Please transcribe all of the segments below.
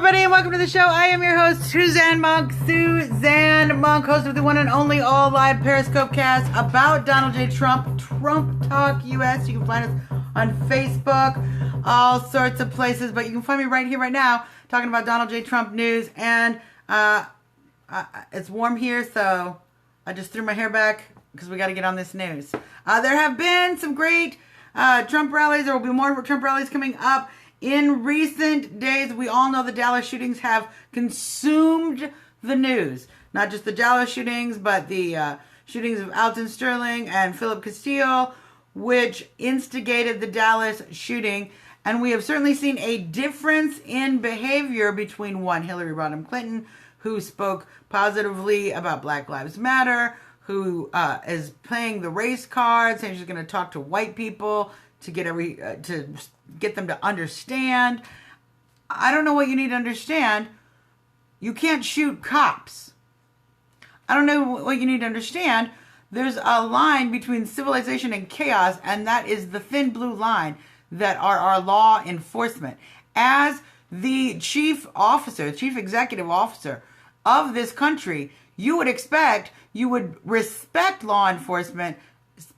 everybody, and welcome to the show. I am your host, Suzanne Monk, host of the one and only all live Periscope cast about Donald J. Trump, Trump Talk US. You can find us on Facebook, all sorts of places, but you can find me right here, right now, talking about Donald J. Trump news. And it's warm here, so I just threw my hair back because we got to get on this news. There have been some great Trump rallies. There will be more Trump rallies coming up in recent days. We all know the Dallas shootings have consumed the news. Not just the Dallas shootings, but the shootings of Alton Sterling and Philip Castillo, which instigated the Dallas shooting. And we have certainly seen a difference in behavior between one, Hillary Rodham Clinton, who spoke positively about Black Lives Matter, who is playing the race card, saying she's going to talk to white people to get them to understand. I don't know what you need to understand. You can't shoot cops. I don't know what you need to understand. There's a line between civilization and chaos, and that is the thin blue line that are our law enforcement. As the chief executive officer of this country, you would respect law enforcement,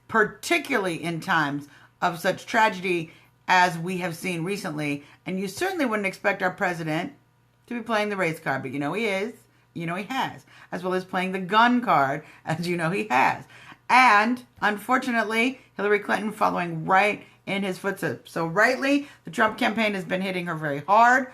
particularly in times of such tragedy as we have seen recently. And you certainly wouldn't expect our president to be playing the race card, but you know he is, you know he has, as well as playing the gun card, as you know he has. And unfortunately, Hillary Clinton following right in his footsteps. So rightly, the Trump campaign has been hitting her very hard,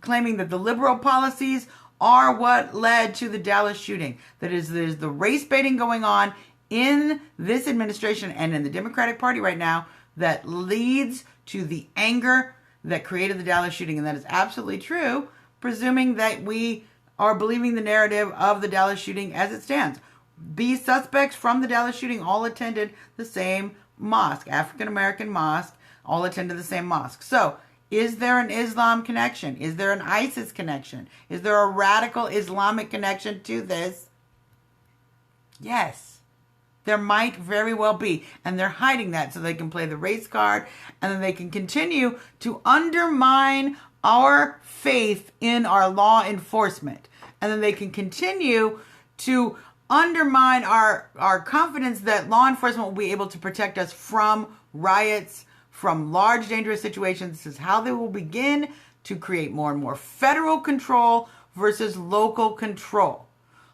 claiming that the liberal policies are what led to the Dallas shooting. That is, there's the race baiting going on in this administration and in the Democratic Party right now that leads to the anger that created the Dallas shooting. And that is absolutely true, presuming that we are believing the narrative of the Dallas shooting as it stands. These suspects from the Dallas shooting all attended the same mosque, African-American mosque, all attended the same mosque. So, is there an Islam connection? Is there an ISIS connection? Is there a radical Islamic connection to this? Yes. There might very well be. And they're hiding that so they can play the race card, and then they can continue to undermine our faith in our law enforcement. And then they can continue to undermine our confidence that law enforcement will be able to protect us from riots, from large dangerous situations. This is how they will begin to create more and more federal control versus local control.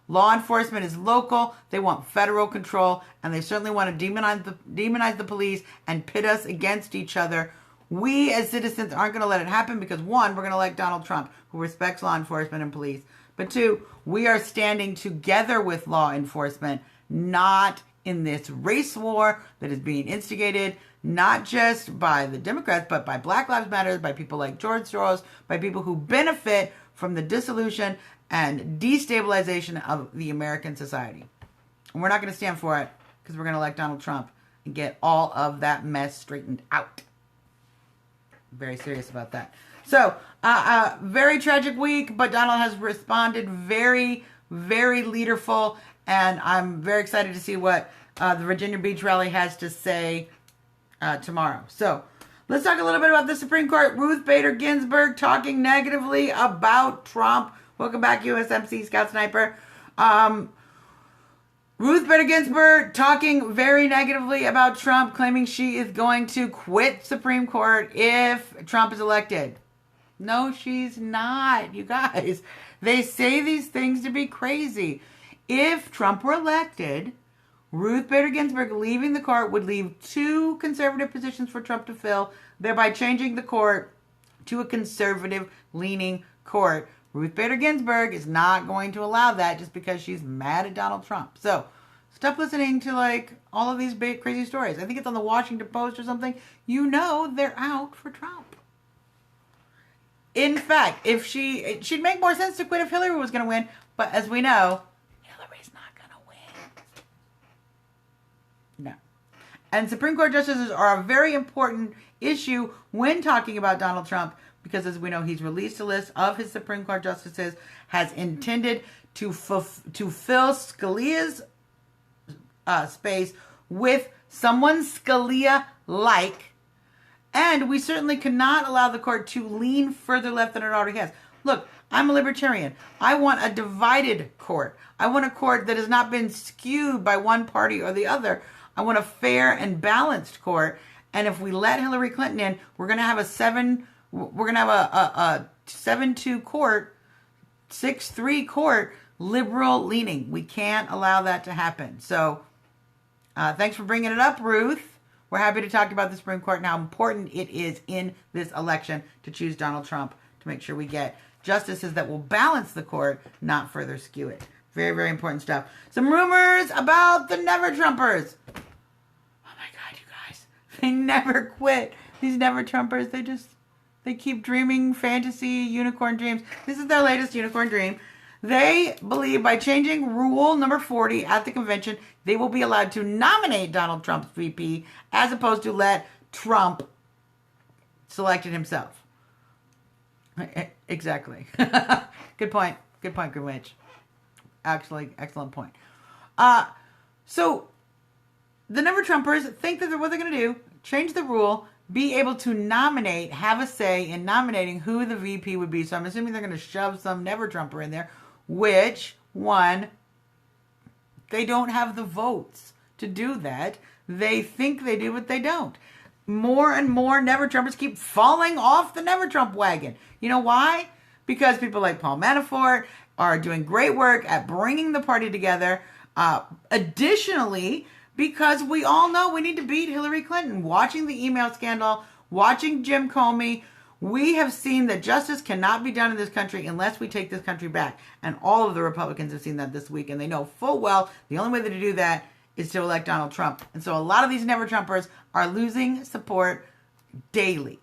Law enforcement is local. They want federal control, and they certainly want to demonize the police and pit us against each other. We as citizens aren't going to let it happen because, one, we're going to elect Donald Trump, who respects law enforcement and police. But two, we are standing together with law enforcement, not in this race war that is being instigated not just by the Democrats, but by Black Lives Matter, by people like George Soros, by people who benefit from the dissolution and destabilization of the American society. And we're not going to stand for it because we're going to elect Donald Trump and get all of that mess straightened out. Very serious about that. So, very tragic week, but Donald has responded very, very leaderful, and I'm very excited to see what the Virginia Beach rally has to say tomorrow. So, let's talk a little bit about the Supreme Court. Ruth Bader Ginsburg talking negatively about Trump. Welcome back, USMC Scout Sniper. Ruth Bader Ginsburg talking very negatively about Trump, claiming she is going to quit Supreme Court if Trump is elected. No, she's not, you guys. They say these things to be crazy. If Trump were elected, Ruth Bader Ginsburg leaving the court would leave two conservative positions for Trump to fill, thereby changing the court to a conservative-leaning court. Ruth Bader Ginsburg is not going to allow that just because she's mad at Donald Trump. So, stop listening to, all of these big, crazy stories. I think it's on the Washington Post or something. You know they're out for Trump. In fact, if she'd make more sense to quit if Hillary was going to win. But as we know, Hillary's not going to win. No. And Supreme Court justices are a very important issue when talking about Donald Trump, because as we know, he's released a list of his Supreme Court justices, has intended to fill Scalia's space with someone Scalia-like. And we certainly cannot allow the court to lean further left than it already has. Look, I'm a libertarian. I want a divided court. I want a court that has not been skewed by one party or the other. I want a fair and balanced court. And if we let Hillary Clinton in, we're going to have a 7-2 court, 6-3 court, liberal leaning. We can't allow that to happen. So thanks for bringing it up, Ruth. We're happy to talk about the Supreme Court and how important it is in this election to choose Donald Trump to make sure we get justices that will balance the court, not further skew it. Very, very important stuff. Some rumors about the NeverTrumpers. Oh my God, you guys. They never quit. These NeverTrumpers, they keep dreaming fantasy unicorn dreams. This is their latest unicorn dream. They believe by changing rule number 40 at the convention, they will be allowed to nominate Donald Trump's VP as opposed to let Trump select it himself. Exactly. Good point. Good point, Greenwich. Actually, excellent point. So the NeverTrumpers think that what they're going to do, change the rule, be able to nominate, have a say in nominating who the VP would be. So I'm assuming they're going to shove some NeverTrumper in there, which, one, they don't have the votes to do that. They think they do, but they don't. More and more NeverTrumpers keep falling off the NeverTrump wagon. You know why? Because people like Paul Manafort are doing great work at bringing the party together. Additionally, because we all know we need to beat Hillary Clinton. Watching the email scandal, watching Jim Comey, we have seen that justice cannot be done in this country unless we take this country back. And all of the Republicans have seen that this week. And they know full well the only way to do that is to elect Donald Trump. And so a lot of these NeverTrumpers are losing support daily.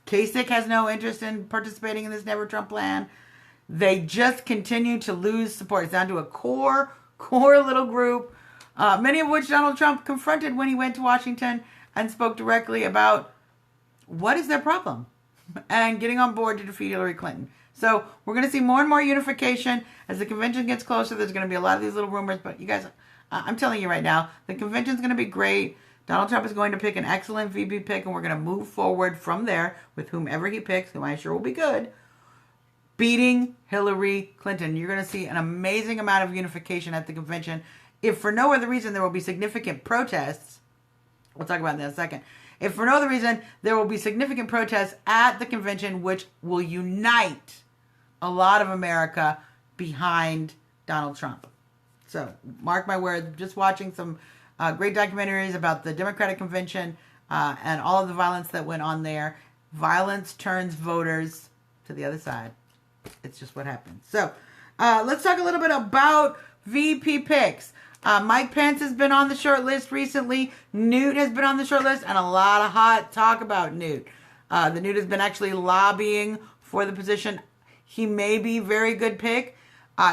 Kasich has no interest in participating in this NeverTrump plan. They just continue to lose support. It's down to a core little group, many of which Donald Trump confronted when he went to Washington and spoke directly about what is their problem and getting on board to defeat Hillary Clinton. So we're going to see more and more unification as the convention gets closer. There's going to be a lot of these little rumors, but you guys, I'm telling you right now, the convention's going to be great. Donald Trump is going to pick an excellent VP pick, and we're going to move forward from there with whomever he picks, whom I'm sure will be good, beating Hillary Clinton. You're going to see an amazing amount of unification at the convention. If for no other reason there will be significant protests, we'll talk about that in a second. If for no other reason, there will be significant protests at the convention, which will unite a lot of America behind Donald Trump. So, mark my words, just watching some great documentaries about the Democratic convention and all of the violence that went on there. Violence turns voters to the other side. It's just what happens. So, let's talk a little bit about VP picks. Mike Pence has been on the short list recently. Newt has been on the short list, and a lot of hot talk about Newt. The Newt has been actually lobbying for the position. He may be a very good pick.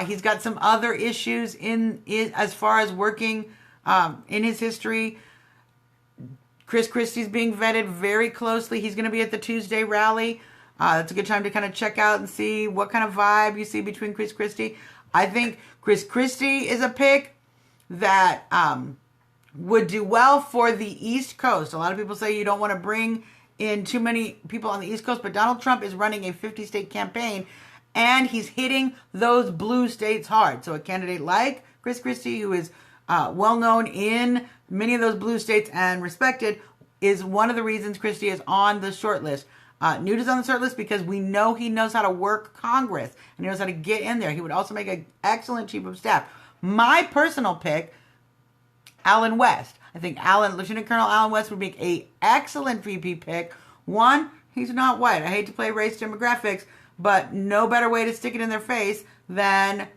He's got some other issues in as far as working in his history. Chris Christie's being vetted very closely. He's going to be at the Tuesday rally. That's a good time to kind of check out and see what kind of vibe you see between Chris Christie. I think Chris Christie is a pick that would do well for the East Coast. A lot of people say you don't want to bring in too many people on the East Coast, but Donald Trump is running a 50-state campaign, and he's hitting those blue states hard. So a candidate like Chris Christie, who is well-known in many of those blue states and respected, is one of the reasons Christie is on the short list. Newt is on the short list because we know he knows how to work Congress, and he knows how to get in there. He would also make an excellent chief of staff. My personal pick, Alan West. I think Lieutenant Colonel Alan West would make an excellent VP pick. One, he's not white. I hate to play race demographics, but no better way to stick it in their face than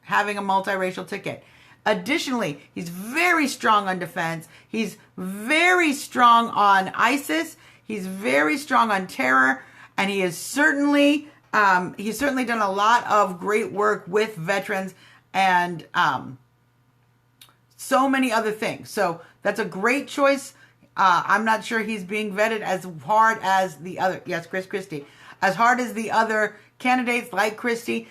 having a multiracial ticket. Additionally, he's very strong on defense. He's very strong on ISIS. He's very strong on terror, and he is certainly done a lot of great work with veterans and so many other things. So that's a great choice. I'm not sure he's being vetted as hard as the other. Yes, Chris Christie. As hard as the other candidates like Christie.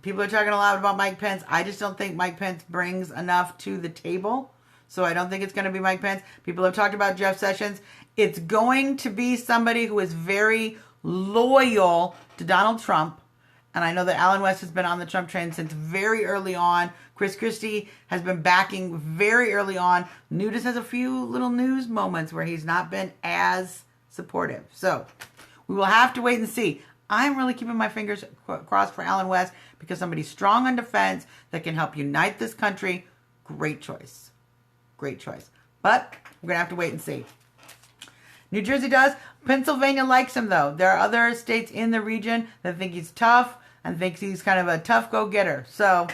People are talking a lot about Mike Pence. I just don't think Mike Pence brings enough to the table. So I don't think it's going to be Mike Pence. People have talked about Jeff Sessions. It's going to be somebody who is very loyal to Donald Trump. And I know that Alan West has been on the Trump train since very early on. Chris Christie has been backing very early on. Nudis has a few little news moments where he's not been as supportive. So we will have to wait and see. I'm really keeping my fingers crossed for Alan West because somebody's strong on defense that can help unite this country. Great choice. Great choice. But we're going to have to wait and see. New Jersey does. Pennsylvania likes him, though. There are other states in the region that think he's tough and thinks he's kind of a tough go-getter. So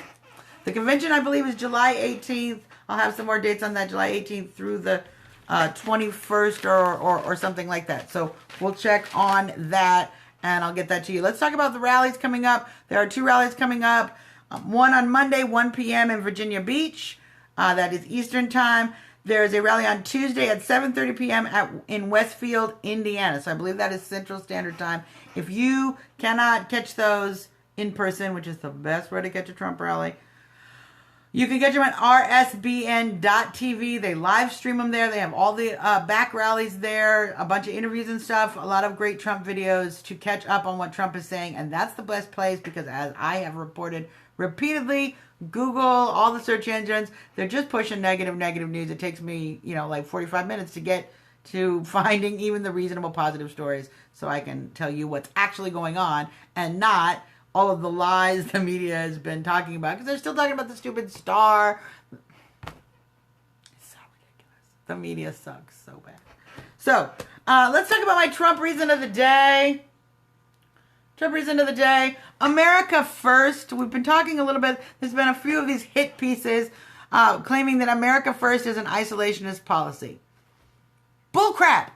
the convention, I believe, is July 18th. I'll have some more dates on that, July 18th through the 21st or something like that. So we'll check on that, and I'll get that to you. Let's talk about the rallies coming up. There are 2 rallies coming up. One on Monday, 1 p.m. in Virginia Beach. That is Eastern Time. There's a rally on Tuesday at 7:30 p.m. in Westfield, Indiana. So I believe that is Central Standard Time. If you cannot catch those in person, which is the best way to catch a Trump rally, you can get them at rsbn.tv. They live stream them there. They have all the back rallies there, a bunch of interviews and stuff, a lot of great Trump videos to catch up on what Trump is saying. And that's the best place because, as I have reported repeatedly, Google, all the search engines, they're just pushing negative news. It takes me, like 45 minutes to get to finding even the reasonable positive stories so I can tell you what's actually going on and not all of the lies the media has been talking about, because they're still talking about the stupid star. It's so ridiculous. The media sucks so bad. So, let's talk about my Trump reason of the day. Trump reason of the day. America first. We've been talking a little bit. There's been a few of these hit pieces claiming that America first is an isolationist policy. Bullcrap.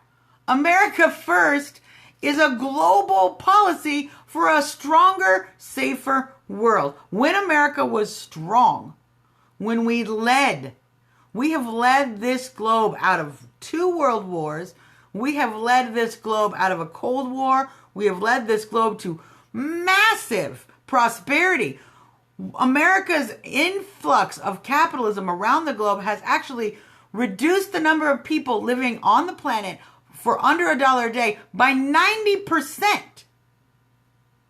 America first is a global policy for a stronger, safer world. When America was strong, when we have led this globe out of 2 world wars. We have led this globe out of a Cold War. We have led this globe to massive prosperity. America's influx of capitalism around the globe has actually reduced the number of people living on the planet for under $1 a day by 90%.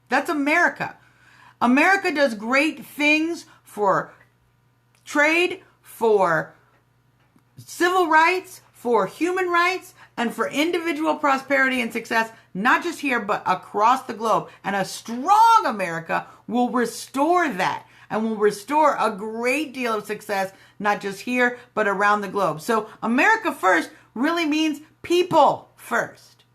That's America. America does great things for trade, for civil rights, for human rights, and for individual prosperity and success, not just here, but across the globe. And a strong America will restore that and will restore a great deal of success, not just here, but around the globe. So America first really means people first.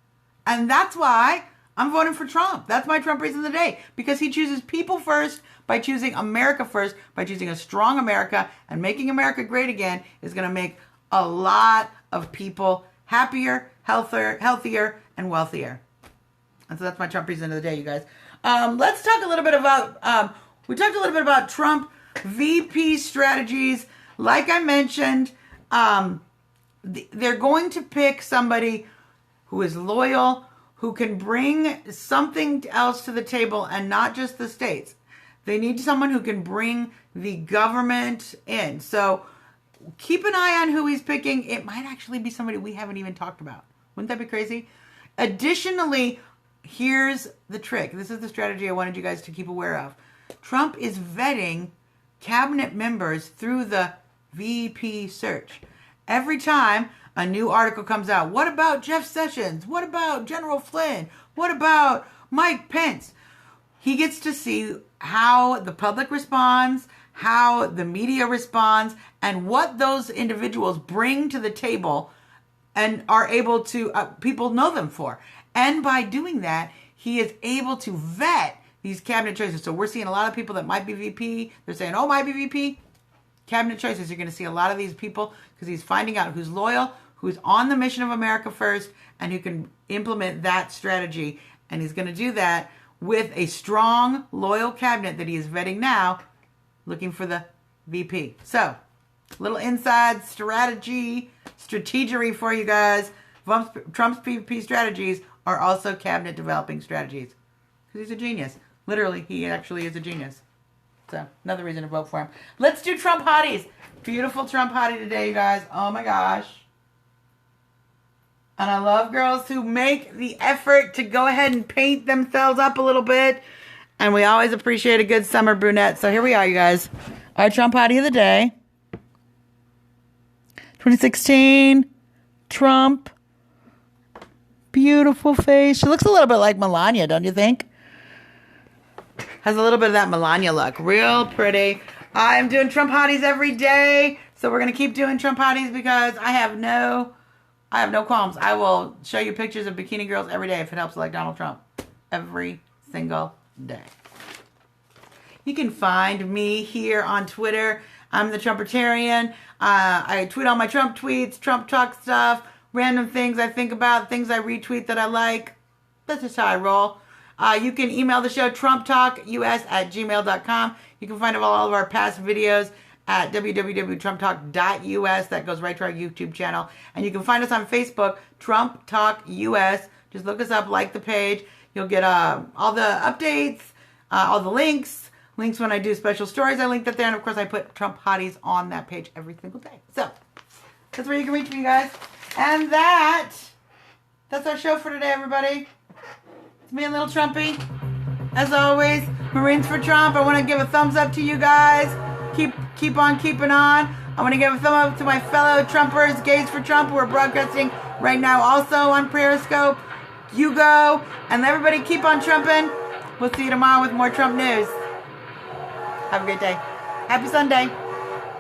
And that's why I'm voting for Trump. That's my Trump reason of the day, because he chooses people first by choosing America first, by choosing a strong America, and making America great again is going to make a lot of people happier, healthier, and wealthier. And so that's my Trump reason of the day, you guys. Let's talk a little bit about, we talked a little bit about Trump VP strategies. Like I mentioned, they're going to pick somebody who is loyal, who can bring something else to the table and not just the states. They need someone who can bring the government in. So keep an eye on who he's picking. It might actually be somebody we haven't even talked about. Wouldn't that be crazy? Additionally, here's the trick. This is the strategy I wanted you guys to keep aware of. Trump is vetting cabinet members through the VP search. Every time a new article comes out, what about Jeff Sessions? What about General Flynn? What about Mike Pence? He gets to see how the public responds, how the media responds, and what those individuals bring to the table and are able to, people know them for. And by doing that, he is able to vet these cabinet choices. So we're seeing a lot of people that might be VP. They're saying, oh, might be VP. Cabinet choices. You're going to see a lot of these people because he's finding out who's loyal, who's on the mission of America first, and who can implement that strategy. And he's going to do that with a strong, loyal cabinet that he is vetting now, looking for the VP. So, little inside strategery for you guys. Trump's VP strategies are also cabinet developing strategies. Because he's a genius. Literally, he actually is a genius. So, another reason to vote for him. Let's do Trump hotties. Beautiful Trump hottie today, you guys. Oh my gosh. And I love girls who make the effort to go ahead and paint themselves up a little bit. And we always appreciate a good summer brunette. So here we are, you guys. Our Trump hottie of the day. 2016. Trump. Beautiful face. She looks a little bit like Melania, don't you think? Has a little bit of that Melania look. Real pretty. I'm doing Trump hotties every day. So we're going to keep doing Trump hotties because I have no qualms. I will show you pictures of bikini girls every day if it helps like Donald Trump. Every single day. You can find me here on Twitter. I'm the Trumpertarian. I tweet all my Trump tweets, Trump talk stuff, random things I think about, things I retweet that I like. That's just how I roll. You can email the show trumptalkus@gmail.com. You can find all of our past videos at www.trumptalk.us. That goes right to our YouTube channel. And you can find us on Facebook, Trump Talk US. Just look us up, like the page. You'll get all the updates, all the links when I do special stories. I link that there. And, of course, I put Trump hotties on that page every single day. So that's where you can reach me, you guys. And that's our show for today, everybody. It's me and Little Trumpy. As always, Marines for Trump. I want to give a thumbs up to you guys. Keep on keeping on. I want to give a thumb up to my fellow Trumpers, Gays for Trump, who are broadcasting right now also on Periscope. You go. And everybody keep on trumping. We'll see you tomorrow with more Trump news. Have a great day. Happy Sunday.